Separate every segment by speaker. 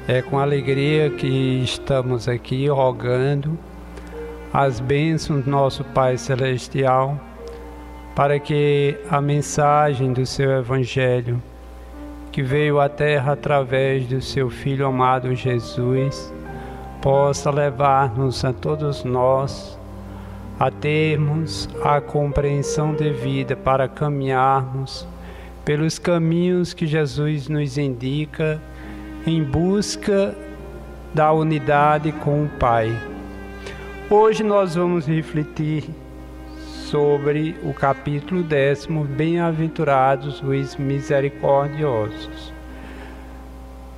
Speaker 1: É com alegria que estamos aqui rogando as bênçãos do nosso Pai Celestial para que a mensagem do seu Evangelho, que veio à Terra através do seu Filho amado Jesus, possa levar-nos a todos nós a termos a compreensão devida para caminharmos pelos caminhos que Jesus nos indica em busca da unidade com o Pai. Hoje nós vamos refletir sobre o capítulo 10, Bem-aventurados os misericordiosos.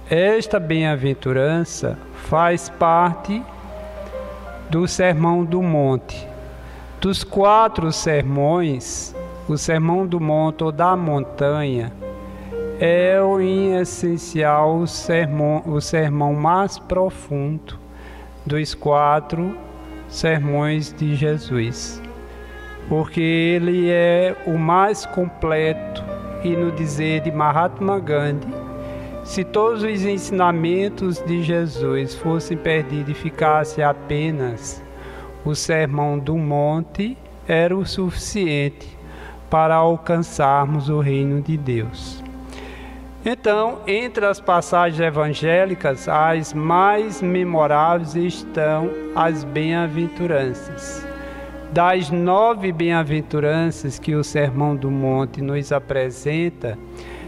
Speaker 1: Esta bem-aventurança faz parte do Sermão do Monte. Dos 4 sermões, o Sermão do Monte ou da Montanha é em essencial o sermão mais profundo dos 4 sermões de Jesus, porque ele é o mais completo. E no dizer de Mahatma Gandhi, se todos os ensinamentos de Jesus fossem perdidos e ficasse apenas o Sermão do Monte, era o suficiente para alcançarmos o reino de Deus. Então, entre as passagens evangélicas, as mais memoráveis estão as bem-aventuranças. Das 9 bem-aventuranças que o Sermão do Monte nos apresenta,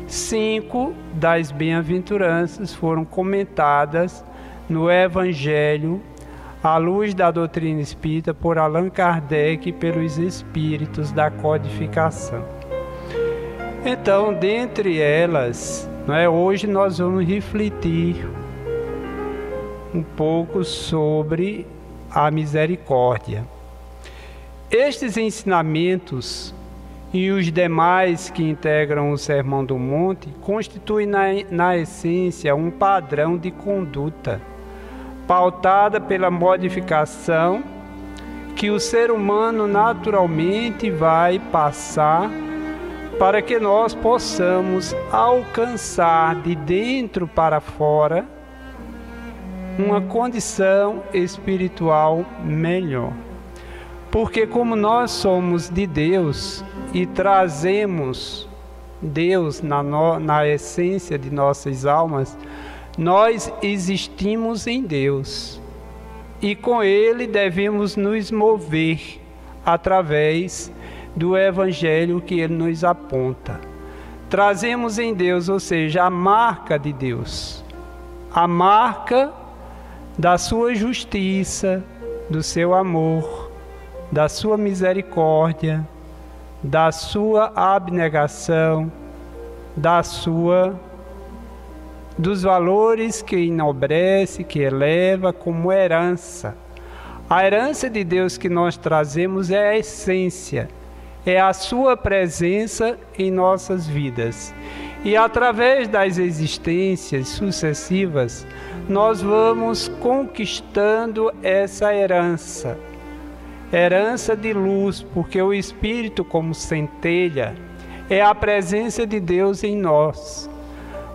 Speaker 1: 5 das bem-aventuranças foram comentadas no Evangelho à luz da doutrina espírita por Allan Kardec e pelos espíritos da codificação. Então, dentre elas, hoje nós vamos refletir um pouco sobre a misericórdia. Estes ensinamentos e os demais que integram o Sermão do Monte constituem na essência um padrão de conduta, pautada pela modificação que o ser humano naturalmente vai passar para que nós possamos alcançar de dentro para fora uma condição espiritual melhor. Porque como nós somos de Deus e trazemos Deus na essência de nossas almas, nós existimos em Deus e com Ele devemos nos mover através do Evangelho que Ele nos aponta. Trazemos em Deus, ou seja, a marca de Deus, a marca da sua justiça, do seu amor, da sua misericórdia, da sua abnegação, dos valores que enobrece, que eleva como herança. A herança de Deus que nós trazemos é a essência, é a sua presença em nossas vidas. E através das existências sucessivas, nós vamos conquistando essa herança de luz, porque o Espírito, como centelha, é a presença de Deus em nós.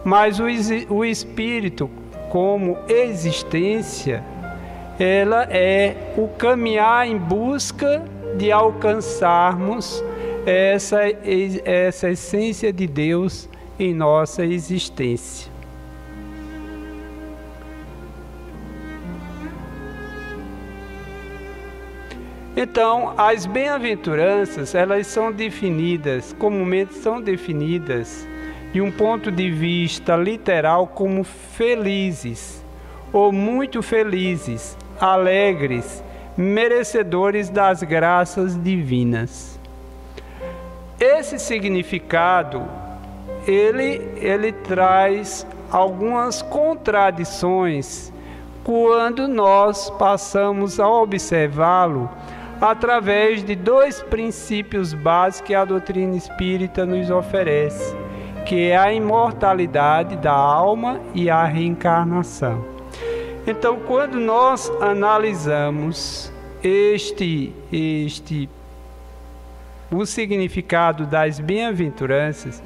Speaker 1: Mas o Espírito, como existência, ela é o caminhar em busca de alcançarmos essa essência de Deus em nossa existência. Então, as bem-aventuranças, elas são definidas, comumente são definidas, de um ponto de vista literal, como felizes, ou muito felizes, alegres, merecedores das graças divinas. Esse significado, ele traz algumas contradições quando nós passamos a observá-lo através de 2 princípios básicos que a doutrina espírita nos oferece, que é a imortalidade da alma e a reencarnação. Então, quando nós analisamos o significado das bem-aventuranças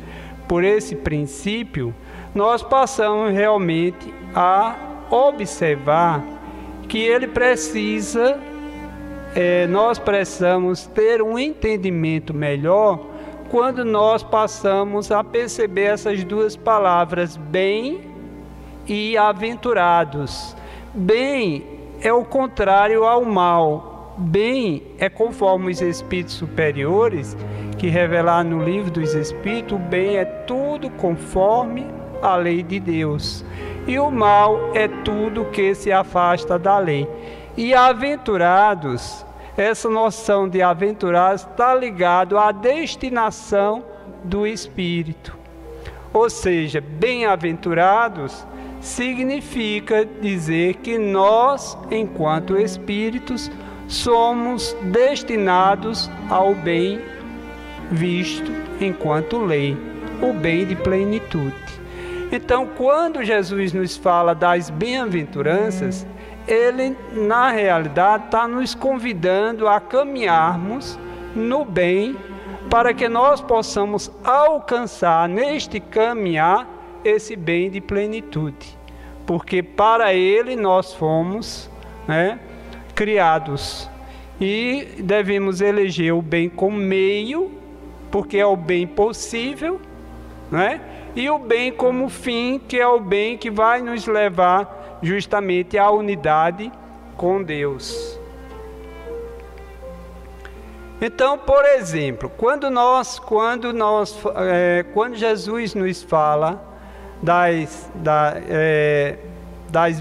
Speaker 1: por esse princípio, nós passamos realmente a observar que ele precisa, nós precisamos ter um entendimento melhor quando nós passamos a perceber essas duas palavras, bem e aventurados. Bem é o contrário ao mal. Bem é conforme os espíritos superiores, que revelar no livro dos espíritos, o bem é tudo conforme a lei de Deus. E o mal é tudo que se afasta da lei. E aventurados, essa noção de aventurados está ligado à destinação do espírito. Ou seja, bem-aventurados significa dizer que nós, enquanto espíritos, somos destinados ao bem visto enquanto lei, o bem de plenitude. Então, quando Jesus nos fala das bem-aventuranças, ele, na realidade, está nos convidando a caminharmos no bem, para que nós possamos alcançar neste caminhar esse bem de plenitude. Porque para ele nós fomos, criados. E devemos eleger o bem como meio, porque é o bem possível, e o bem como fim, que é o bem que vai nos levar justamente à unidade com Deus. Então, por exemplo, quando Jesus nos fala das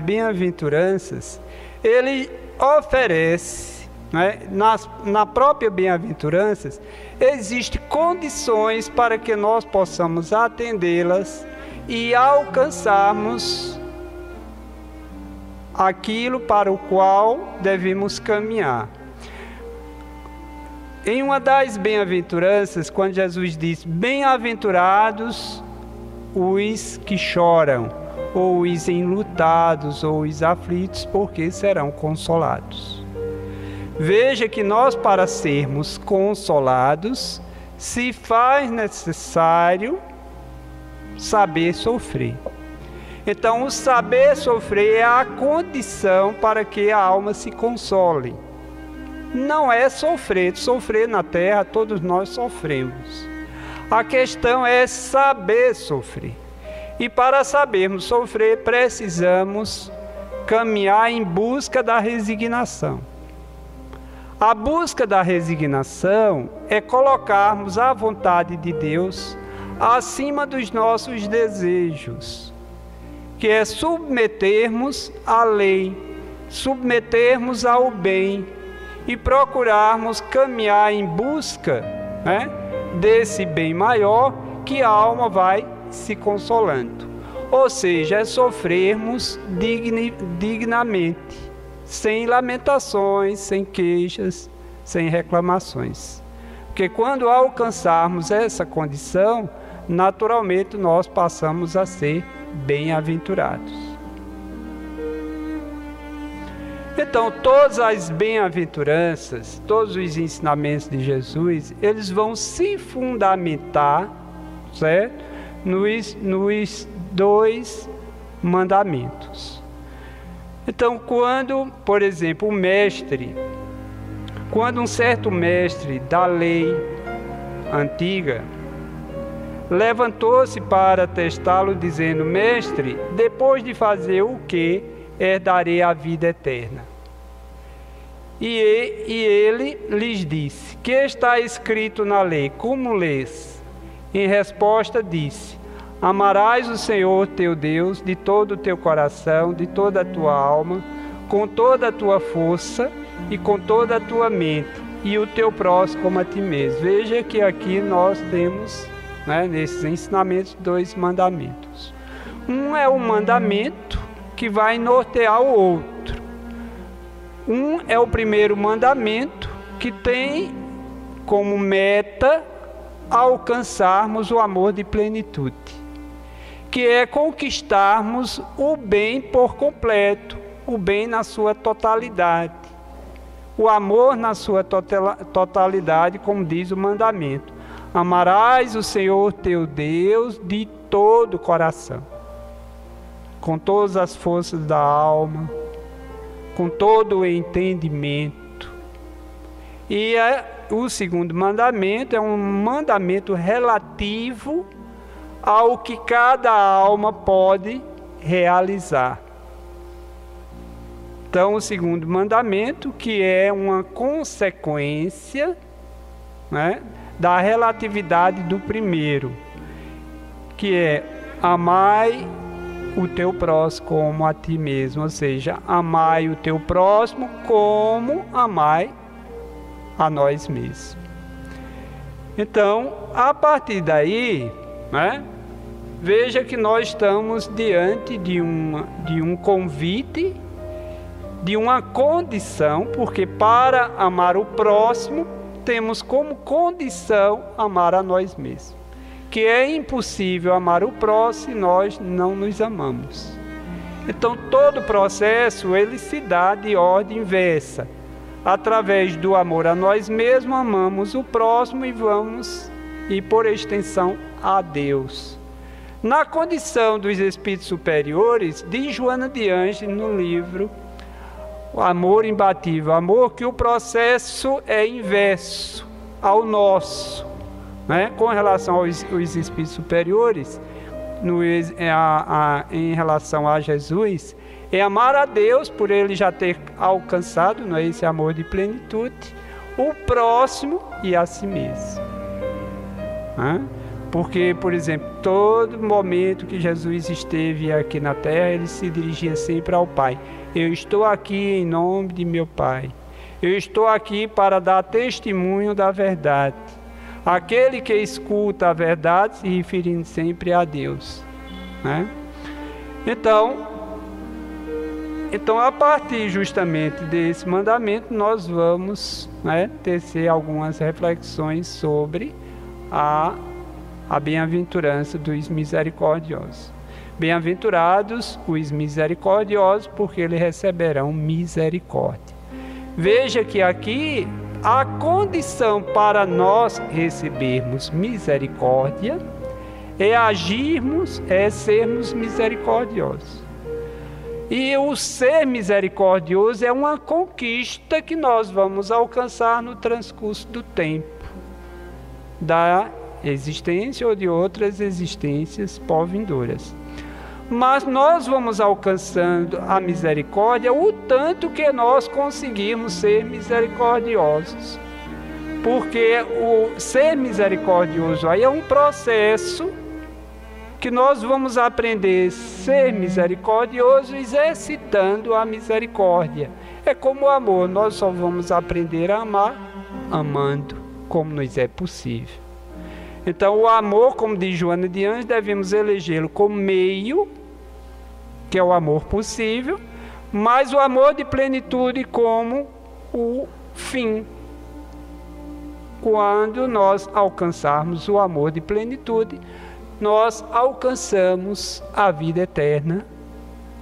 Speaker 1: bem-aventuranças, ele oferece, na própria bem-aventuranças, existem condições para que nós possamos atendê-las e alcançarmos aquilo para o qual devemos caminhar. Em uma das bem-aventuranças, quando Jesus diz: bem-aventurados os que choram, ou os enlutados, ou os aflitos, porque serão consolados. Veja que nós, para sermos consolados, se faz necessário saber sofrer. Então, o saber sofrer é a condição para que a alma se console. Não é sofrer na terra, todos nós sofremos. A questão é saber sofrer. E para sabermos sofrer, precisamos caminhar em busca da resignação. A busca da resignação é colocarmos a vontade de Deus acima dos nossos desejos, que é submetermos à lei, submetermos ao bem e procurarmos caminhar em busca desse bem maior, que a alma vai se consolando. Ou seja, é sofrermos dignamente, sem lamentações, sem queixas, sem reclamações. Porque quando alcançarmos essa condição, naturalmente nós passamos a ser bem-aventurados. Então, todas as bem-aventuranças, todos os ensinamentos de Jesus, eles vão se fundamentar, certo? Nos dois mandamentos. Então, quando, por exemplo, quando um certo mestre da lei antiga levantou-se para testá-lo, dizendo: mestre, depois de fazer o que herdarei a vida eterna? E ele lhes disse: que está escrito na lei? Como lês? Em resposta disse: amarás o Senhor teu Deus de todo o teu coração, de toda a tua alma, com toda a tua força e com toda a tua mente, e o teu próximo como a ti mesmo. Veja que aqui nós temos, nesses ensinamentos, dois mandamentos. Um é o mandamento que vai nortear o outro. Um é o primeiro mandamento, que tem como meta alcançarmos o amor de plenitude, que é conquistarmos o bem por completo, o bem na sua totalidade, o amor na sua totalidade, como diz o mandamento: amarás o Senhor teu Deus de todo o coração. com todas as forças da alma, com todo o entendimento. E o segundo mandamento é um mandamento relativo ao que cada alma pode realizar. Então, o segundo mandamento, que é uma consequência, né, da relatividade do primeiro, que é amai o teu próximo como a ti mesmo, ou seja, amai o teu próximo como amai a nós mesmos. Então, a partir daí, né, veja que nós estamos diante de um convite, de uma condição, porque para amar o próximo, temos como condição amar a nós mesmos. Que é impossível amar o próximo se nós não nos amamos. Então, todo o processo, ele se dá de ordem inversa. Através do amor a nós mesmos, amamos o próximo e por extensão, a Deus. Na condição dos espíritos superiores, diz Joana de Ângeles no livro O Amor Imbatível, amor que o processo é inverso ao nosso, né? Com relação aos espíritos superiores, em relação a Jesus, é amar a Deus por ele já ter alcançado, não é, esse amor de plenitude, o próximo e a si mesmo. Porque, por exemplo, todo momento que Jesus esteve aqui na terra, ele se dirigia sempre ao Pai. Eu estou aqui em nome de meu Pai. Eu estou aqui para dar testemunho da verdade. Aquele que escuta a verdade, se referindo sempre a Deus, né? Então, a partir justamente desse mandamento, nós vamos, né, tecer algumas reflexões sobre a bem-aventurança dos misericordiosos. Bem-aventurados os misericordiosos, porque eles receberão misericórdia. Veja que aqui a condição para nós recebermos misericórdia é sermos misericordiosos. E o ser misericordioso é uma conquista que nós vamos alcançar no transcurso do tempo, da existência ou de outras existências pós-vindouras. Mas nós vamos alcançando a misericórdia o tanto que nós conseguirmos ser misericordiosos. Porque o ser misericordioso aí é um processo que nós vamos aprender a ser misericordioso exercitando a misericórdia. É como o amor, nós só vamos aprender a amar amando, como nos é possível. Então, o amor, como diz Joana de Ângeles, devemos elegê-lo como meio, que é o amor possível, mas o amor de plenitude como o fim. Quando nós alcançarmos o amor de plenitude, nós alcançamos a vida eterna,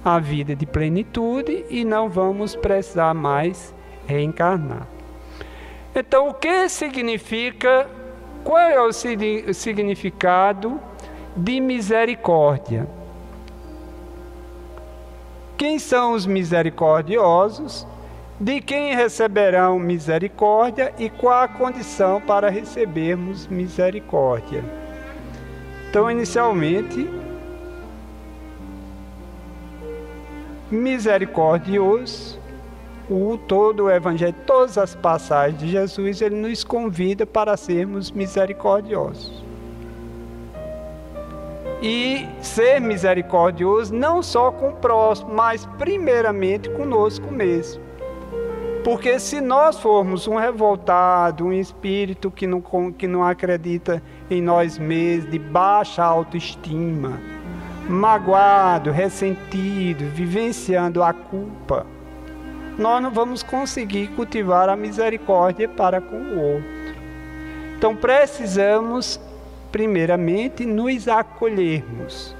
Speaker 1: a vida de plenitude, e não vamos precisar mais reencarnar. Então, o que significa, qual é o significado de misericórdia? Quem são os misericordiosos? De quem receberão misericórdia e qual a condição para recebermos misericórdia? Então, inicialmente, misericordioso, todo o Evangelho, todas as passagens de Jesus, ele nos convida para sermos misericordiosos. E ser misericordioso não só com o próximo, mas primeiramente conosco mesmo. Porque se nós formos um revoltado, um espírito que não acredita em nós mesmos, de baixa autoestima, magoado, ressentido, vivenciando a culpa, nós não vamos conseguir cultivar a misericórdia para com o outro. Então precisamos, primeiramente, nos acolhermos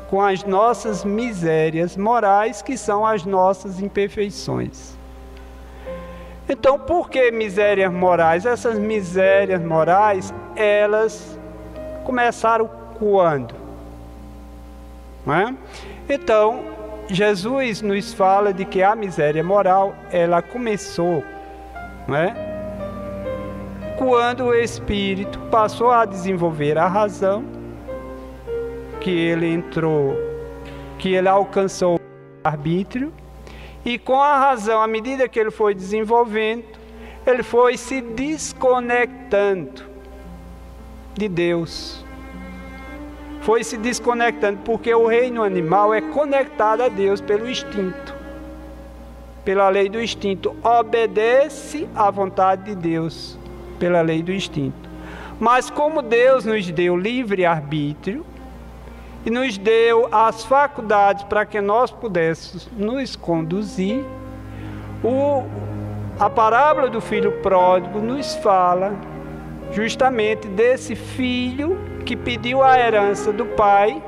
Speaker 1: com as nossas misérias morais, que são as nossas imperfeições. Então, por que misérias morais? Essas misérias morais, elas começaram quando? não é? Então, Jesus nos fala de que a miséria moral, ela começou, não é? Quando o espírito passou a desenvolver a razão, que ele alcançou o arbítrio, e com a razão, à medida que ele foi desenvolvendo, ele foi se desconectando de Deus. Foi se desconectando, porque o reino animal é conectado a Deus pelo instinto. Pela lei do instinto. Obedece à vontade de Deus, pela lei do instinto. Mas como Deus nos deu livre arbítrio, e nos deu as faculdades para que nós pudéssemos nos conduzir, a parábola do filho pródigo nos fala justamente desse filho que pediu a herança do pai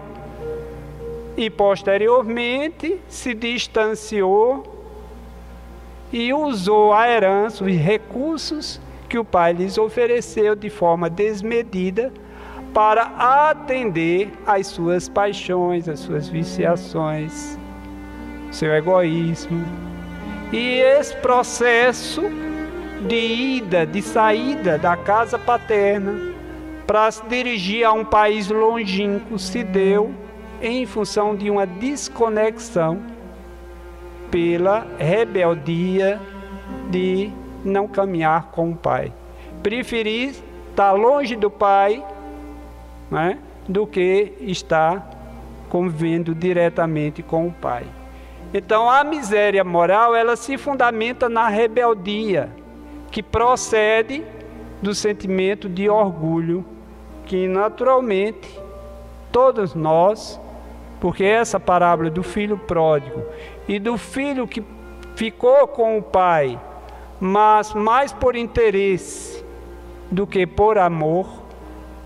Speaker 1: e posteriormente se distanciou e usou a herança, os recursos que o pai lhes ofereceu de forma desmedida para atender às suas paixões, às suas viciações, seu egoísmo. E esse processo de saída da casa paterna para se dirigir a um país longínquo se deu em função de uma desconexão pela rebeldia de não caminhar com o pai. Preferir estar longe do pai, né, do que estar convivendo diretamente com o pai. Então a miséria moral, ela se fundamenta na rebeldia, que procede do sentimento de orgulho, que naturalmente todos nós, porque essa parábola do filho pródigo e do filho que ficou com o pai, mas mais por interesse do que por amor,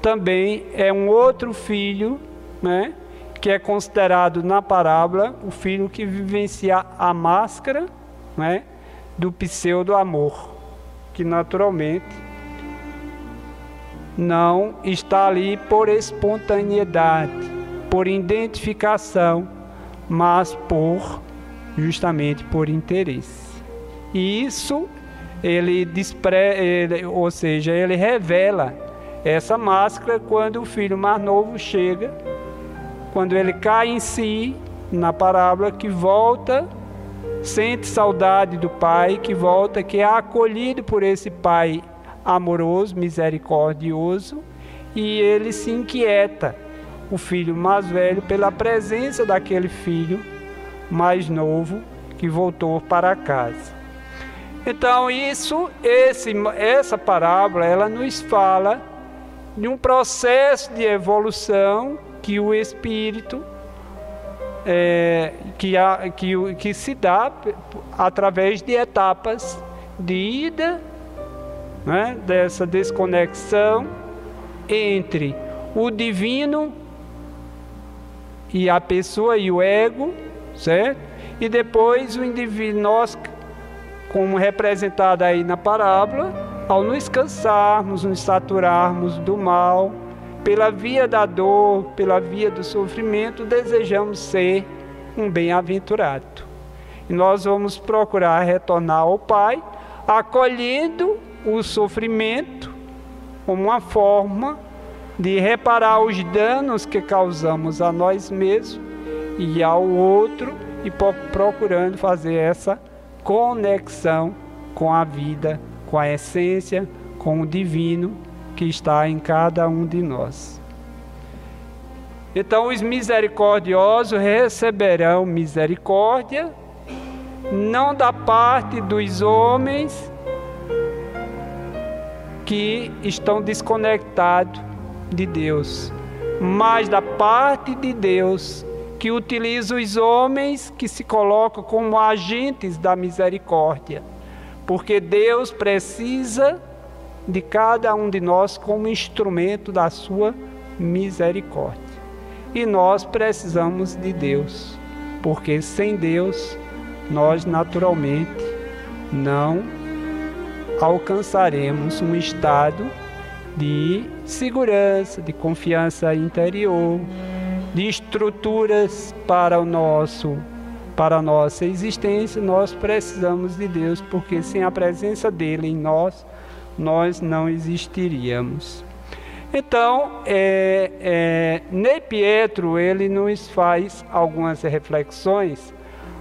Speaker 1: também é um outro filho, né, que é considerado na parábola o filho que vivencia a máscara, né, do pseudo-amor, que naturalmente não está ali por espontaneidade, por identificação, mas justamente por interesse. E isso ele revela essa máscara quando o filho mais novo chega, quando ele cai em si, na parábola, que volta, sente saudade do pai, que volta, que é acolhido por esse pai amoroso, misericordioso, e ele se inquieta, o filho mais velho, pela presença daquele filho mais novo que voltou para casa. Então essa parábola, ela nos fala de um processo de evolução que o espírito que se dá através de etapas de ida, né, dessa desconexão entre o divino e a pessoa e o ego, certo? E depois o indivíduo, nós, como representado aí na parábola, ao nos cansarmos, nos saturarmos do mal, pela via da dor, pela via do sofrimento, desejamos ser um bem-aventurado. E nós vamos procurar retornar ao Pai, acolhendo o sofrimento como uma forma de reparar os danos que causamos a nós mesmos e ao outro, e procurando fazer essa conexão com a vida, com a essência, com o divino que está em cada um de nós. Então os misericordiosos receberão misericórdia, não da parte dos homens que estão desconectados de Deus, mas da parte de Deus, que utiliza os homens que se colocam como agentes da misericórdia, porque Deus precisa de cada um de nós como instrumento da sua misericórdia. E nós precisamos de Deus, porque sem Deus nós naturalmente não alcançaremos um estado de segurança, de confiança interior, de estruturas para a nossa existência, nós precisamos de Deus, porque sem a presença dele em nós, nós não existiríamos. Então, Ney Pietro, ele nos faz algumas reflexões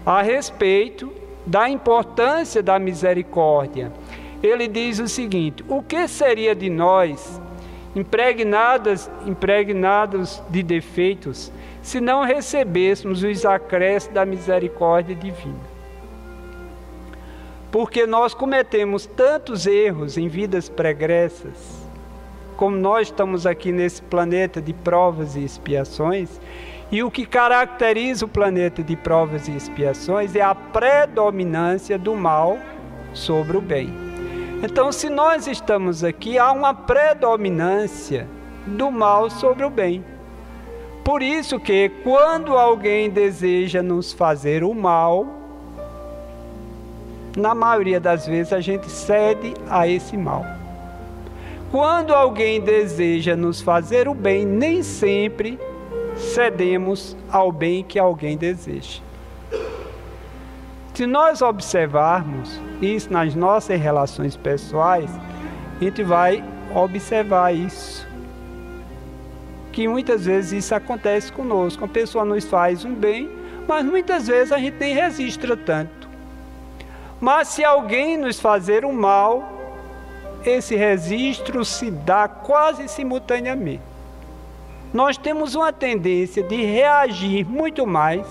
Speaker 1: a respeito da importância da misericórdia. Ele diz o seguinte: o que seria de nós, impregnados de defeitos, se não recebêssemos os acréscimos da misericórdia divina? Porque nós cometemos tantos erros em vidas pregressas, como nós estamos aqui nesse planeta de provas e expiações, e o que caracteriza o planeta de provas e expiações é a predominância do mal sobre o bem. Então, se nós estamos aqui, há uma predominância do mal sobre o bem. Por isso que, quando alguém deseja nos fazer o mal, na maioria das vezes a gente cede a esse mal. Quando alguém deseja nos fazer o bem, nem sempre cedemos ao bem que alguém deseja. Se nós observarmos isso nas nossas relações pessoais, a gente vai observar isso. Que muitas vezes isso acontece conosco. A pessoa nos faz um bem, mas muitas vezes a gente nem registra tanto. Mas se alguém nos fazer um mal, esse registro se dá quase simultaneamente. Nós temos uma tendência de reagir muito mais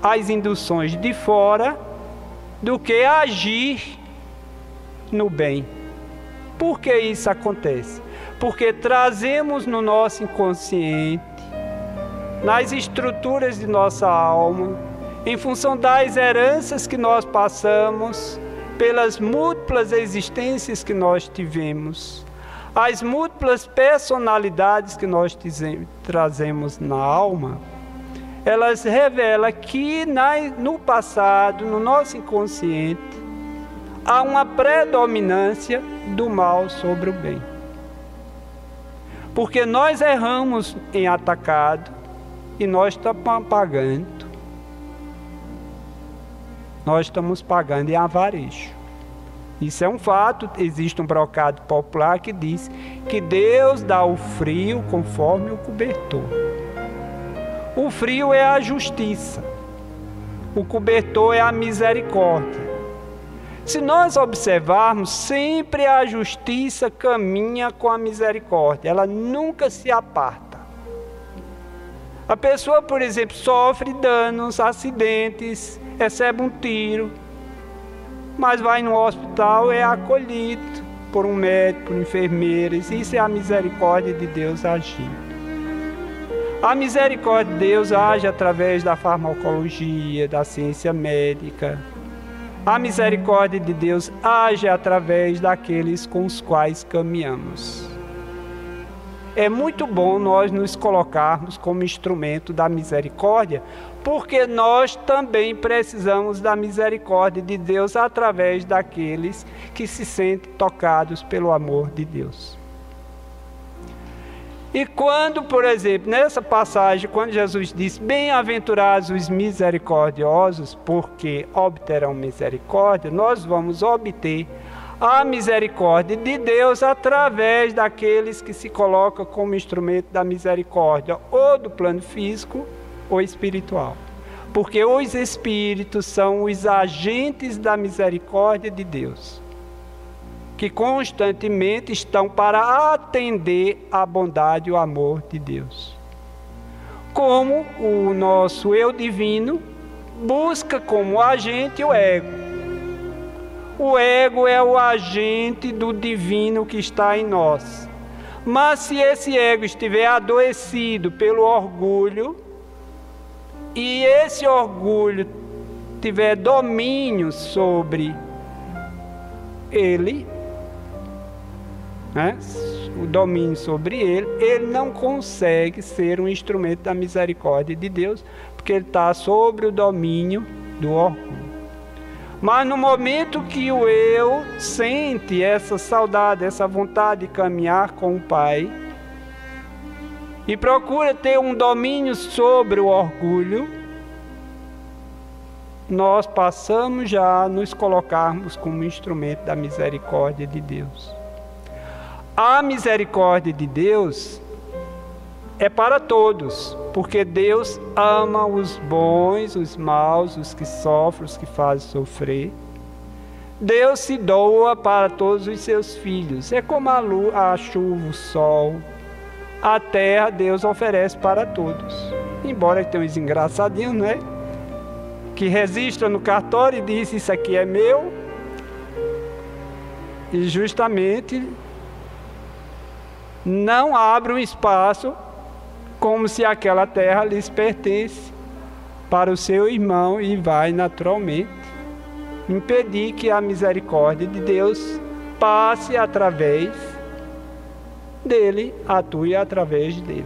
Speaker 1: às induções de fora do que agir no bem. Por que isso acontece? Porque trazemos no nosso inconsciente, nas estruturas de nossa alma, em função das heranças que nós passamos, pelas múltiplas existências que nós tivemos, as múltiplas personalidades que nós trazemos na alma, elas revelam que no passado, no nosso inconsciente, há uma predominância do mal sobre o bem. Porque nós erramos em atacado e nós estamos pagando. Nós estamos pagando em avarejo. Isso é um fato. Existe um brocado popular que diz que Deus dá o frio conforme o cobertor. O frio é a justiça, o cobertor é a misericórdia. Se nós observarmos, sempre a justiça caminha com a misericórdia, ela nunca se aparta. A pessoa, por exemplo, sofre danos, acidentes, recebe um tiro, mas vai no hospital, é acolhido por um médico, por enfermeiras. Isso é a misericórdia de Deus agindo. A misericórdia de Deus age através da farmacologia, da ciência médica. A misericórdia de Deus age através daqueles com os quais caminhamos. É muito bom nós nos colocarmos como instrumento da misericórdia, porque nós também precisamos da misericórdia de Deus através daqueles que se sentem tocados pelo amor de Deus. E quando, por exemplo, nessa passagem, quando Jesus diz: bem-aventurados os misericordiosos, porque obterão misericórdia, nós vamos obter a misericórdia de Deus através daqueles que se colocam como instrumento da misericórdia, ou do plano físico ou espiritual. Porque os espíritos são os agentes da misericórdia de Deus, que constantemente estão para atender à bondade e o amor de Deus. Como o nosso eu divino busca como agente o ego. O ego é o agente do divino que está em nós. Mas se esse ego estiver adoecido pelo orgulho, e esse orgulho tiver domínio sobre ele, o domínio sobre ele, ele não consegue ser um instrumento da misericórdia de Deus, porque ele está sobre o domínio do orgulho. Mas no momento que o eu sente essa saudade, essa vontade de caminhar com o Pai, e procura ter um domínio sobre o orgulho, nós passamos já a nos colocarmos como instrumento da misericórdia de Deus. A misericórdia de Deus é para todos, porque Deus ama os bons, os maus, os que sofrem, os que fazem sofrer. Deus se doa para todos os seus filhos. É como a chuva, o sol, a terra, Deus oferece para todos. Embora tenha uns engraçadinhos, né? Que resistam no cartório e dizem: isso aqui é meu. E justamente não abre um espaço como se aquela terra lhes pertence para o seu irmão, e vai naturalmente impedir que a misericórdia de Deus passe através dele, atue através dele.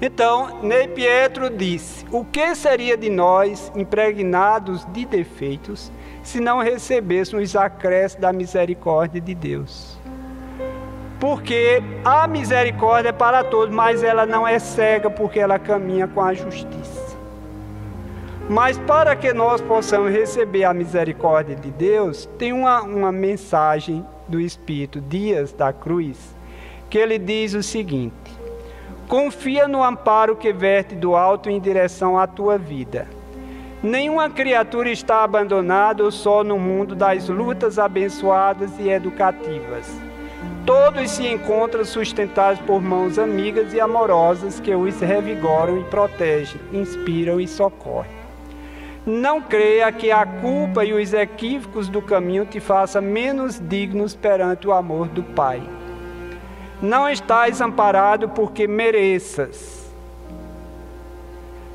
Speaker 1: Então, Ney Pietro disse: o que seria de nós, impregnados de defeitos, se não recebêssemos os acréscimos da misericórdia de Deus? Porque a misericórdia é para todos, mas ela não é cega, porque ela caminha com a justiça. Mas para que nós possamos receber a misericórdia de Deus, tem uma mensagem do Espírito Dias da Cruz, que ele diz o seguinte: confia no amparo que verte do alto em direção à tua vida. Nenhuma criatura está abandonada ou só no mundo das lutas abençoadas e educativas. Todos se encontram sustentados por mãos amigas e amorosas que os revigoram e protegem, inspiram e socorrem. Não creia que a culpa e os equívocos do caminho te façam menos dignos perante o amor do Pai. Não estás amparado porque mereças,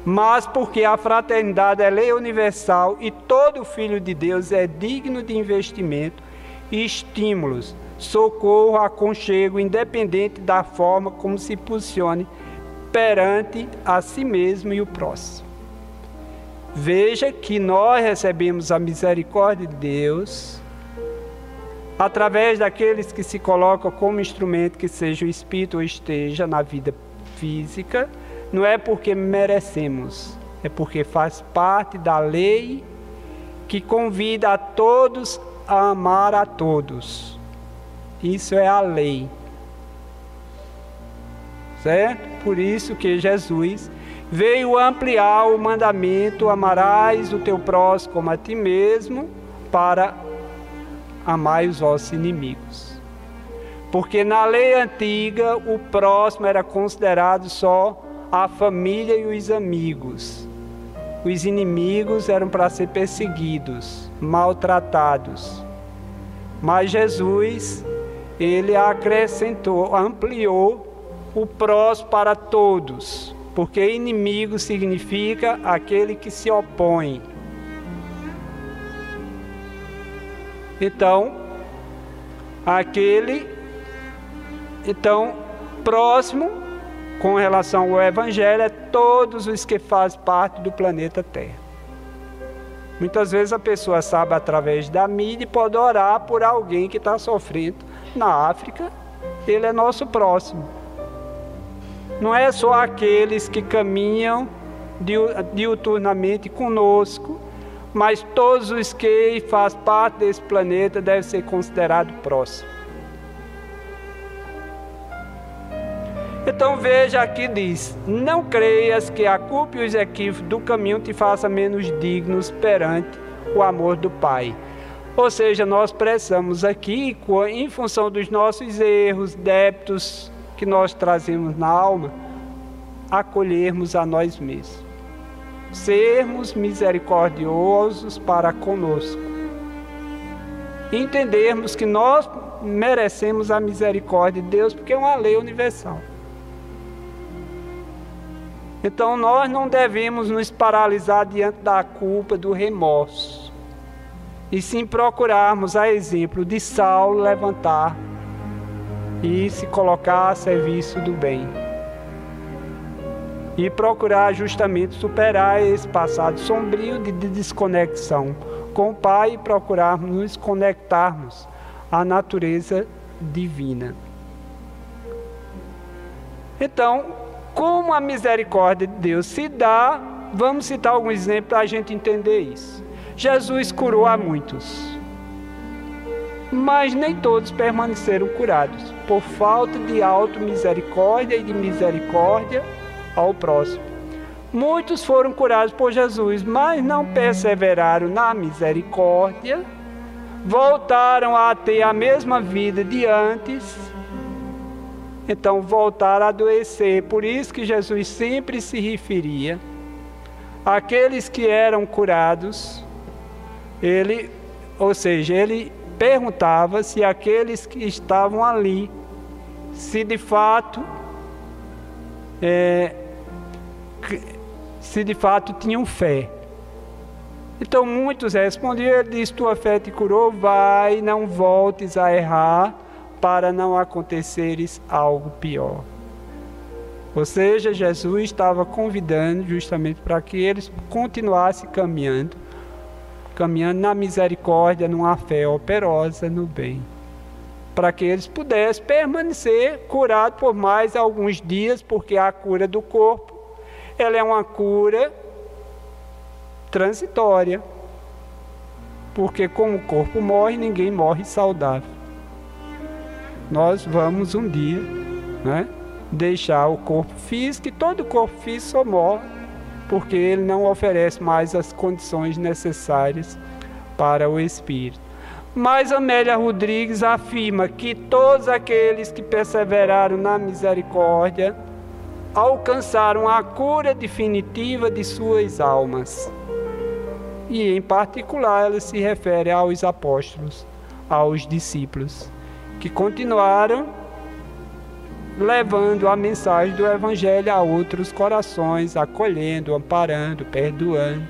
Speaker 1: mas porque a fraternidade é lei universal e todo filho de Deus é digno de investimento e estímulos, socorro, aconchego, independente da forma como se posicione perante a si mesmo e o próximo. Veja que nós recebemos a misericórdia de Deus através daqueles que se colocam como instrumento, que seja o Espírito ou esteja na vida física. Não é porque merecemos, é porque faz parte da lei que convida a todos a amar a todos. Isso é a lei, certo? Por isso que Jesus veio ampliar o mandamento: amarás o teu próximo como a ti mesmo, para amar os vossos inimigos. Porque na lei antiga o próximo era considerado só a família e os amigos. Os inimigos eram para ser perseguidos, maltratados. Mas Jesus, ele acrescentou, ampliou o próximo para todos, porque inimigo significa aquele que se opõe. Então, próximo, com relação ao Evangelho, é todos os que fazem parte do planeta Terra. Muitas vezes a pessoa sabe através da mídia e pode orar por alguém que está sofrendo na África. Ele é nosso próximo. Não é só aqueles que caminham diuturnamente conosco, mas todos os que fazem parte desse planeta devem ser considerados próximos. Então veja aqui, diz: não creias que a culpa e os equívocos do caminho te façam menos dignos perante o amor do Pai. Ou seja, nós precisamos aqui, em função dos nossos erros, débitos que nós trazemos na alma, acolhermos a nós mesmos. Sermos misericordiosos para conosco. Entendermos que nós merecemos a misericórdia de Deus, porque é uma lei universal. Então nós não devemos nos paralisar diante da culpa, do remorso, e sim procurarmos, a exemplo de Saulo, levantar e se colocar a serviço do bem. E procurar justamente superar esse passado sombrio de desconexão com o Pai, e procurarmos nos conectarmos à natureza divina. Então, como a misericórdia de Deus se dá, vamos citar alguns exemplos para a gente entender isso. Jesus curou a muitos, mas nem todos permaneceram curados, por falta de auto-misericórdia e de misericórdia ao próximo. Muitos foram curados por Jesus, mas não perseveraram na misericórdia, voltaram a ter a mesma vida de antes, então voltaram a adoecer. Por isso que Jesus sempre se referia àqueles que eram curados, ele perguntava se aqueles que estavam ali, se de fato tinham fé. Então muitos respondiam, ele disse: tua fé te curou, vai, não voltes a errar, para não aconteceres algo pior. Ou seja, Jesus estava convidando justamente para que eles continuassem caminhando na misericórdia, numa fé operosa no bem, para que eles pudessem permanecer curados por mais alguns dias, porque a cura do corpo, ela é uma cura transitória, porque como o corpo morre, ninguém morre saudável. Nós vamos um dia, deixar o corpo físico, e todo corpo físico só morre, porque ele não oferece mais as condições necessárias para o espírito. Mas Amélia Rodrigues afirma que todos aqueles que perseveraram na misericórdia alcançaram a cura definitiva de suas almas. E em particular ela se refere aos apóstolos, aos discípulos, que continuaram levando a mensagem do Evangelho a outros corações, acolhendo, amparando, perdoando.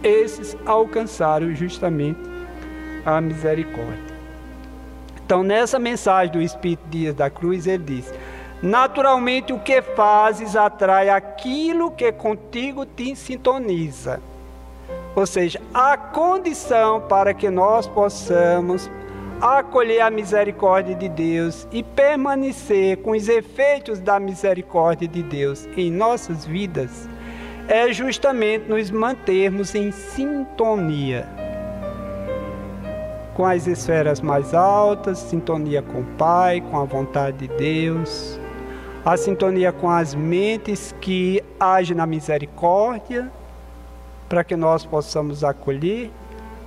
Speaker 1: Esses alcançaram justamente a misericórdia. Então, nessa mensagem do Espírito Dias da Cruz, ele diz: naturalmente o que fazes atrai aquilo que contigo te sintoniza. Ou seja, a condição para que nós possamos acolher a misericórdia de Deus e permanecer com os efeitos da misericórdia de Deus em nossas vidas é justamente nos mantermos em sintonia com as esferas mais altas, sintonia com o Pai, com a vontade de Deus, a sintonia com as mentes que agem na misericórdia, para que nós possamos acolher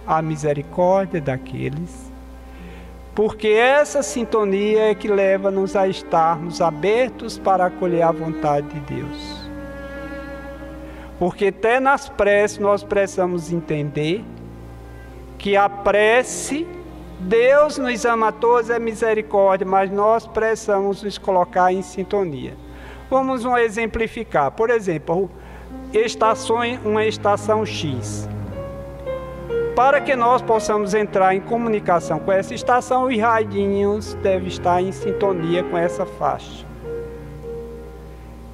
Speaker 1: a misericórdia daqueles. Porque essa sintonia é que leva-nos a estarmos abertos para acolher a vontade de Deus. Porque até nas preces nós precisamos entender que a prece, Deus nos ama a todos, é misericórdia, mas nós precisamos nos colocar em sintonia. Vamos exemplificar. Por exemplo, uma estação X. Para que nós possamos entrar em comunicação com essa estação, os radinhos devem estar em sintonia com essa faixa.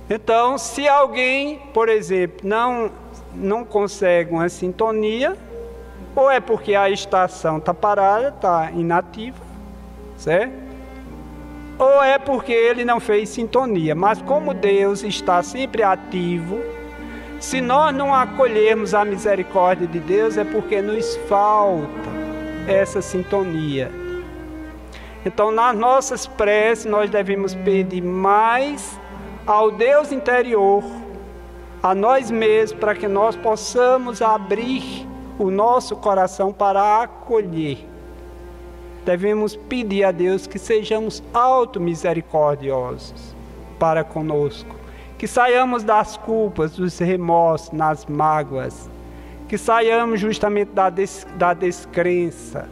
Speaker 1: Então, se alguém, por exemplo, não consegue uma sintonia, ou é porque a estação está parada, está inativa, certo? Ou é porque ele não fez sintonia. Mas como Deus está sempre ativo, se nós não acolhermos a misericórdia de Deus, é porque nos falta essa sintonia. Então, nas nossas preces, nós devemos pedir mais ao Deus interior, a nós mesmos, para que nós possamos abrir o nosso coração para acolher. Devemos pedir a Deus que sejamos auto-misericordiosos para conosco, que saiamos das culpas, dos remorsos, nas mágoas, que saiamos justamente da descrença,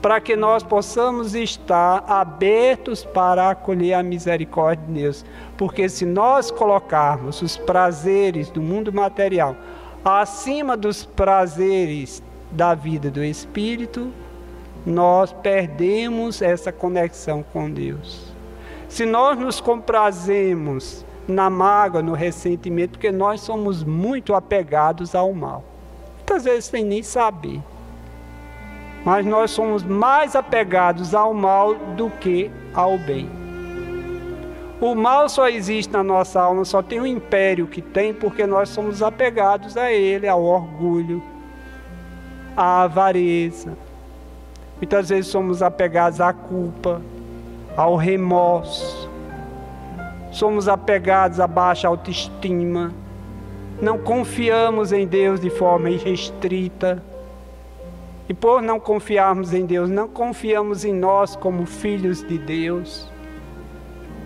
Speaker 1: para que nós possamos estar abertos para acolher a misericórdia de Deus. Porque se nós colocarmos os prazeres do mundo material acima dos prazeres da vida do Espírito, nós perdemos essa conexão com Deus. Se nós nos comprazemos na mágoa, no ressentimento, porque nós somos muito apegados ao mal, muitas vezes sem nem saber, mas nós somos mais apegados ao mal do que ao bem. O mal só existe na nossa alma, só tem o império que tem porque nós somos apegados a ele, ao orgulho, à avareza. Muitas vezes somos apegados à culpa, ao remorso. Somos apegados à baixa autoestima. Não confiamos em Deus de forma irrestrita. E por não confiarmos em Deus, não confiamos em nós como filhos de Deus.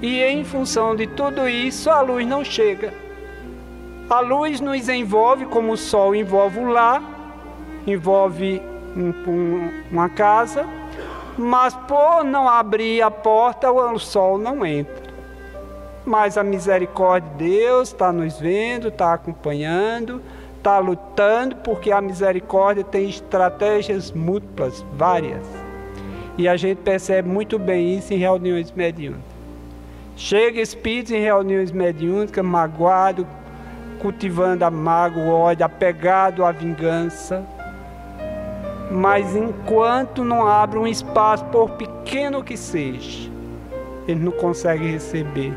Speaker 1: E em função de tudo isso, a luz não chega. A luz nos envolve como o sol envolve o lar, envolve uma casa, mas por não abrir a porta, o sol não entra. Mas a misericórdia de Deus está nos vendo, está acompanhando, está lutando, porque a misericórdia tem estratégias múltiplas, várias. E a gente percebe muito bem isso em reuniões mediúnicas. Chega espíritos em reuniões mediúnicas, magoado, cultivando a mágoa, o ódio, apegado à vingança. Mas enquanto não abre um espaço, por pequeno que seja, ele não consegue receber.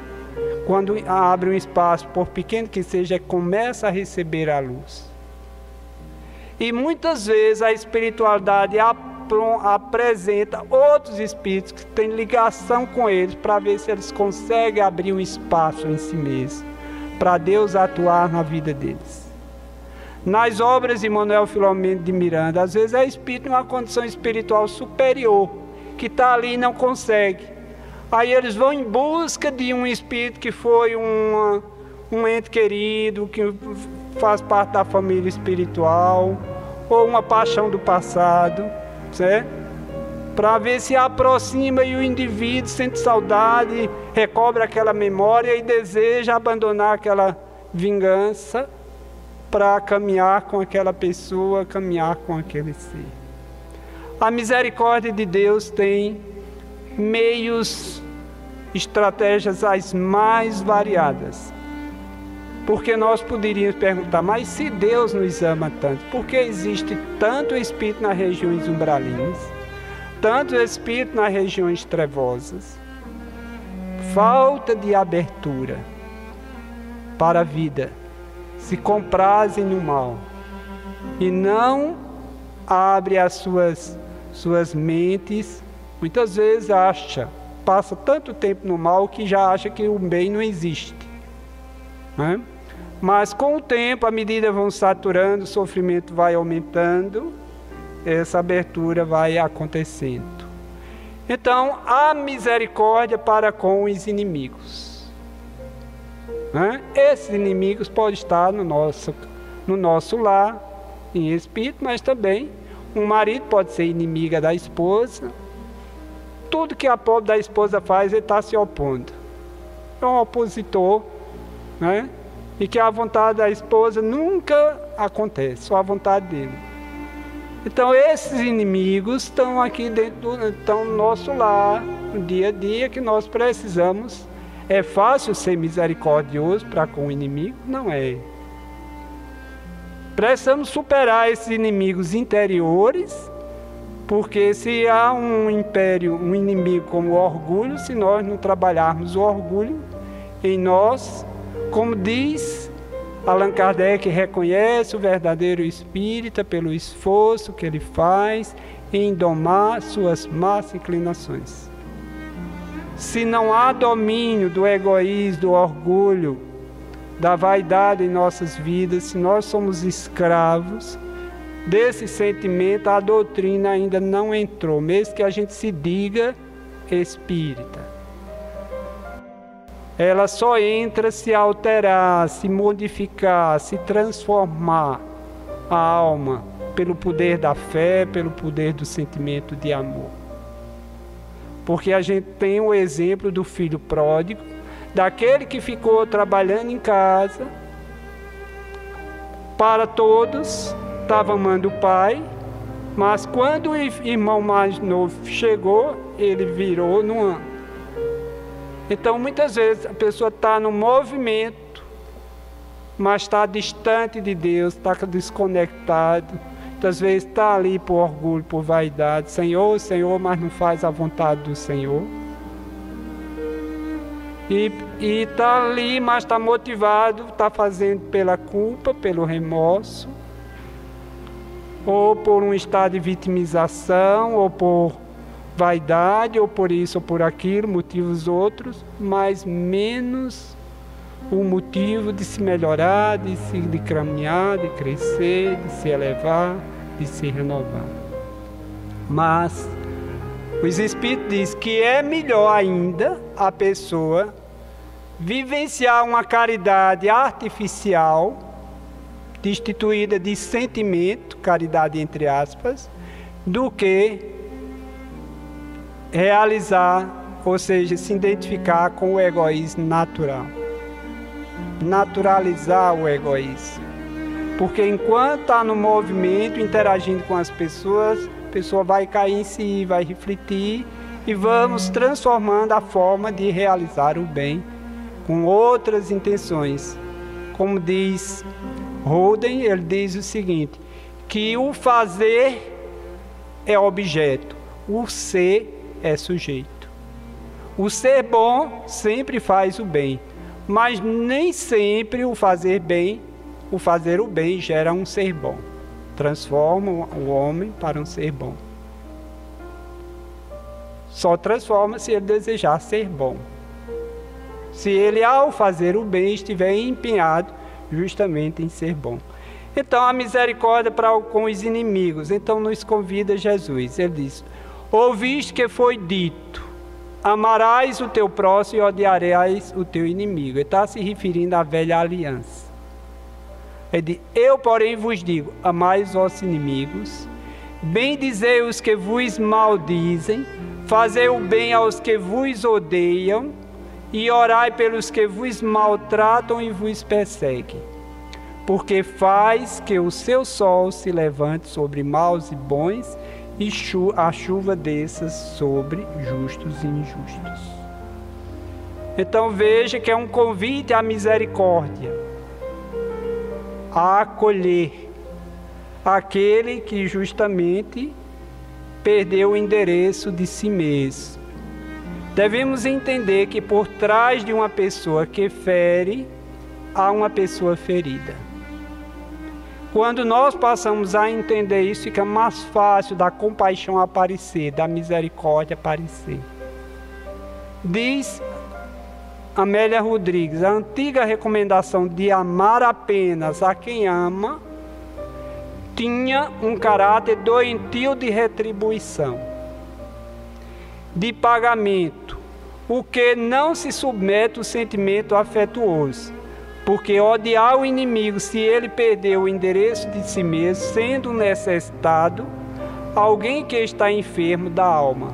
Speaker 1: Quando abre um espaço, por pequeno que seja, começa a receber a luz. E muitas vezes a espiritualidade apresenta outros espíritos que têm ligação com eles para ver se eles conseguem abrir um espaço em si mesmos, para Deus atuar na vida deles. Nas obras de Manuel Filomeno de Miranda, às vezes é espírito em uma condição espiritual superior, que está ali e não consegue. Aí eles vão em busca de um espírito que foi um ente querido, que faz parte da família espiritual, ou uma paixão do passado, certo? Para ver se aproxima e o indivíduo sente saudade, recobra aquela memória e deseja abandonar aquela vingança para caminhar com aquela pessoa, caminhar com aquele ser. A misericórdia de Deus tem meios, estratégias as mais variadas. Porque nós poderíamos perguntar, mas se Deus nos ama tanto, por que existe tanto espírito nas regiões umbralinas, tanto espírito nas regiões trevosas? Falta de abertura para a vida, se comprazem no mal e não abre as suas mentes. Muitas vezes passa tanto tempo no mal que já acha que o bem não existe, né? Mas com o tempo, à medida que vão saturando, o sofrimento vai aumentando, essa abertura vai acontecendo. Então, a misericórdia para com os inimigos, né? Esses inimigos podem estar no nosso lar, em espírito, mas também um marido pode ser inimiga da esposa. Tudo que a pobre da esposa faz, ele está se opondo. É um opositor, né? E que a vontade da esposa nunca acontece, só a vontade dele. Então esses inimigos estão aqui estão no nosso lar, no dia a dia, que nós precisamos. É fácil ser misericordioso para com o inimigo? Não é. Precisamos superar esses inimigos interiores, porque se há um inimigo como o orgulho, se nós não trabalharmos o orgulho em nós, como diz Allan Kardec, reconhece o verdadeiro espírita pelo esforço que ele faz em domar suas más inclinações. Se não há domínio do egoísmo, do orgulho, da vaidade em nossas vidas, se nós somos escravos desse sentimento, a doutrina ainda não entrou, mesmo que a gente se diga espírita. Ela só entra se alterar, se modificar, se transformar a alma pelo poder da fé, pelo poder do sentimento de amor. Porque a gente tem o exemplo do filho pródigo, daquele que ficou trabalhando em casa para todos, estava amando o pai, mas quando o irmão mais novo chegou, ele virou numa... Então, muitas vezes, a pessoa está no movimento, mas está distante de Deus, está desconectado. Muitas vezes está ali por orgulho, por vaidade. Senhor, Senhor, mas não faz a vontade do Senhor. E está ali, mas está motivado, está fazendo pela culpa, pelo remorso, ou por um estado de vitimização, ou por vaidade, ou por isso ou por aquilo, motivos outros, mas menos o motivo de se melhorar, de caminhar, de crescer, de se elevar, de se renovar. Mas os Espíritos dizem que é melhor ainda a pessoa vivenciar uma caridade artificial, destituída de sentimento, caridade entre aspas, do que realizar, ou seja, se identificar com o egoísmo natural. Naturalizar o egoísmo. Porque enquanto está no movimento, interagindo com as pessoas, a pessoa vai cair em si, vai refletir e vamos transformando a forma de realizar o bem com outras intenções. Como diz Holden, ele diz o seguinte, que o fazer é objeto, o ser é sujeito. O ser bom sempre faz o bem, mas nem sempre o fazer o bem gera um ser bom. Transforma o homem para um ser bom. Só transforma se ele desejar ser bom. Se ele, ao fazer o bem, estiver empenhado justamente em ser bom. Então, a misericórdia com os inimigos. Então, nos convida Jesus. Ele diz, ouviste que foi dito, amarás o teu próximo e odiarás o teu inimigo. Ele está se referindo à velha aliança. Ele diz, eu, porém, vos digo, amai os vossos inimigos, bendizei os que vos maldizem, fazei o bem aos que vos odeiam, e orai pelos que vos maltratam e vos perseguem. Porque faz que o seu sol se levante sobre maus e bons, e a chuva desça sobre justos e injustos. Então veja que é um convite à misericórdia, a acolher aquele que justamente perdeu o endereço de si mesmo. Devemos entender que por trás de uma pessoa que fere, há uma pessoa ferida. Quando nós passamos a entender isso, fica mais fácil da compaixão aparecer, da misericórdia aparecer. Diz Amélia Rodrigues, a antiga recomendação de amar apenas a quem ama tinha um caráter doentio de retribuição, de pagamento, o que não se submete ao sentimento afetuoso, porque odiar o inimigo se ele perdeu o endereço de si mesmo, sendo necessitado, alguém que está enfermo da alma.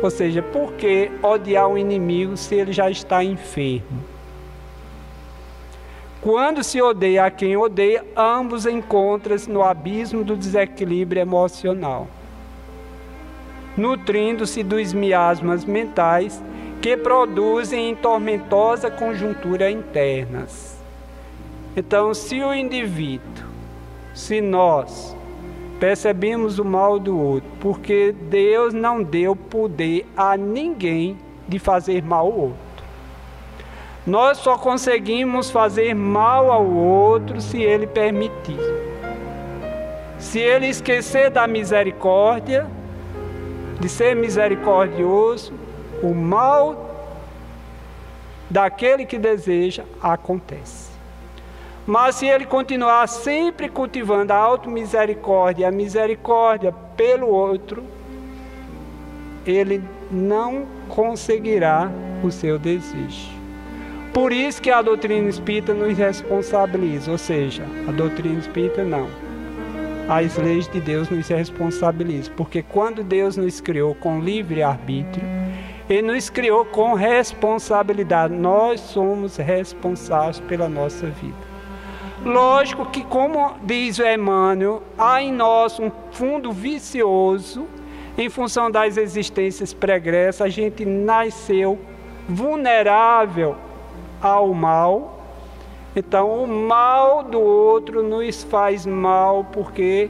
Speaker 1: Ou seja, por que odiar o inimigo se ele já está enfermo? Quando se odeia a quem odeia, ambos encontram-se no abismo do desequilíbrio emocional, nutrindo-se dos miasmas mentais que produzem em tormentosa conjuntura internas. Então, se o indivíduo, se nós percebemos o mal do outro, porque Deus não deu poder a ninguém de fazer mal ao outro. Nós só conseguimos fazer mal ao outro se ele permitir. Se ele esquecer da misericórdia, de ser misericordioso, o mal daquele que deseja acontece. Mas se ele continuar sempre cultivando a automisericórdia, a misericórdia pelo outro, ele não conseguirá o seu desejo. Por isso que a doutrina espírita nos responsabiliza, ou seja, a doutrina espírita não. As leis de Deus nos responsabilizam, porque quando Deus nos criou com livre-arbítrio, Ele nos criou com responsabilidade. Nós somos responsáveis pela nossa vida. Lógico que, como diz o Emmanuel, há em nós um fundo vicioso, em função das existências pregressas, a gente nasceu vulnerável ao mal. Então, o mal do outro nos faz mal porque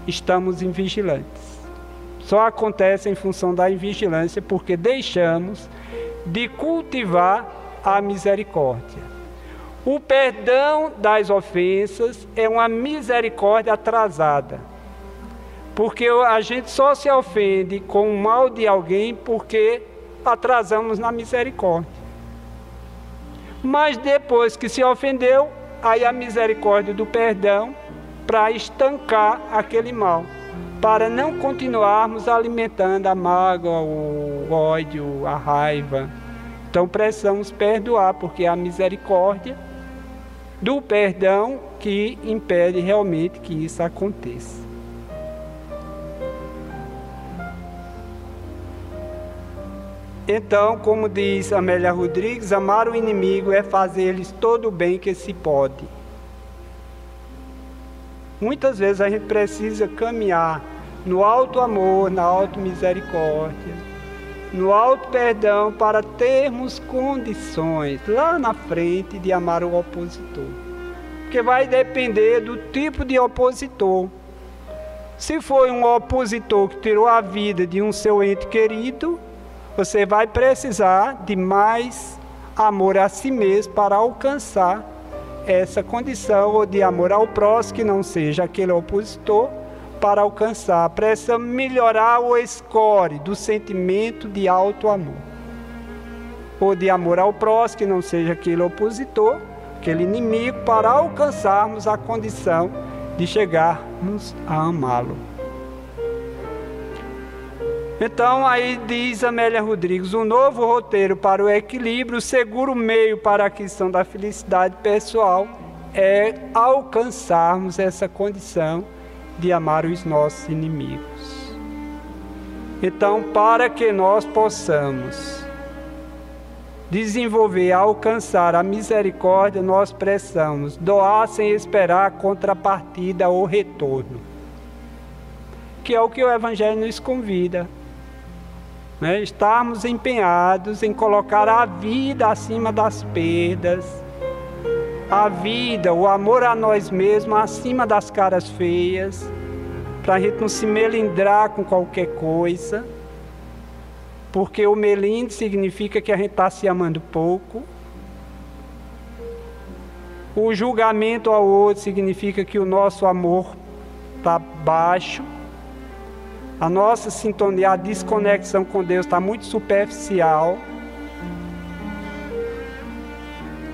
Speaker 1: estamos invigilantes. Só acontece em função da invigilância porque deixamos de cultivar a misericórdia. O perdão das ofensas é uma misericórdia atrasada, porque a gente só se ofende com o mal de alguém porque atrasamos na misericórdia. Mas depois que se ofendeu, aí a misericórdia do perdão para estancar aquele mal, para não continuarmos alimentando a mágoa, o ódio, a raiva. Então precisamos perdoar, porque é a misericórdia do perdão que impede realmente que isso aconteça. Então, como diz Amélia Rodrigues, amar o inimigo é fazer-lhes todo o bem que se pode. Muitas vezes a gente precisa caminhar no alto amor, na alta misericórdia, no alto perdão, para termos condições lá na frente de amar o opositor. Porque vai depender do tipo de opositor. Se foi um opositor que tirou a vida de um seu ente querido, você vai precisar de mais amor a si mesmo para alcançar essa condição, ou de amor ao próximo, que não seja aquele opositor, para alcançar. Precisa melhorar o score do sentimento de alto amor, ou de amor ao próximo, que não seja aquele opositor, aquele inimigo, para alcançarmos a condição de chegarmos a amá-lo. Então, aí diz Amélia Rodrigues, um novo roteiro para o equilíbrio, o seguro meio para a questão da felicidade pessoal é alcançarmos essa condição de amar os nossos inimigos. Então, para que nós possamos desenvolver, alcançar a misericórdia, nós precisamos doar sem esperar a contrapartida ou retorno, que é o que o Evangelho nos convida. Estarmos empenhados em colocar a vida acima das perdas, a vida, o amor a nós mesmos acima das caras feias, para a gente não se melindrar com qualquer coisa, porque o melindre significa que a gente está se amando pouco. O julgamento ao outro significa que o nosso amor está baixo. A nossa sintonia, a desconexão com Deus está muito superficial.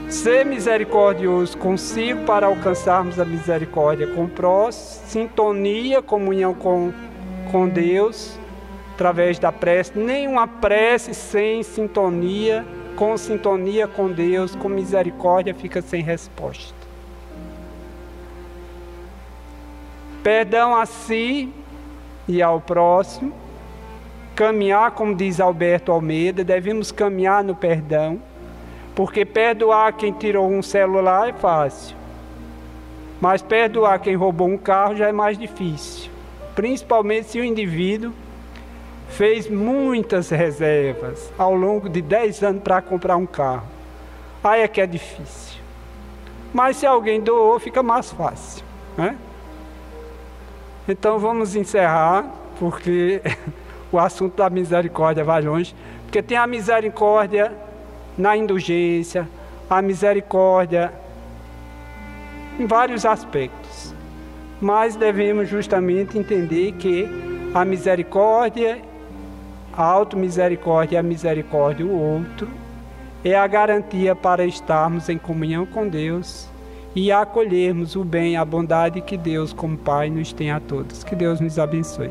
Speaker 1: Ser misericordioso consigo para alcançarmos a misericórdia com o próximo. Sintonia, comunhão com Deus, através da prece. Nenhuma prece sem sintonia, com Deus, com misericórdia, fica sem resposta. Perdão a si e ao próximo, caminhar, como diz Alberto Almeida, devemos caminhar no perdão, porque perdoar quem tirou um celular é fácil, mas perdoar quem roubou um carro já é mais difícil, principalmente se o indivíduo fez muitas reservas ao longo de 10 anos para comprar um carro. Aí é que é difícil, mas se alguém doou, fica mais fácil, né? Então vamos encerrar, porque o assunto da misericórdia vai longe, porque tem a misericórdia na indulgência, a misericórdia em vários aspectos, mas devemos justamente entender que a misericórdia, a automisericórdia e a misericórdia do outro é a garantia para estarmos em comunhão com Deus e acolhermos o bem, a bondade que Deus, como Pai, nos tem a todos. Que Deus nos abençoe.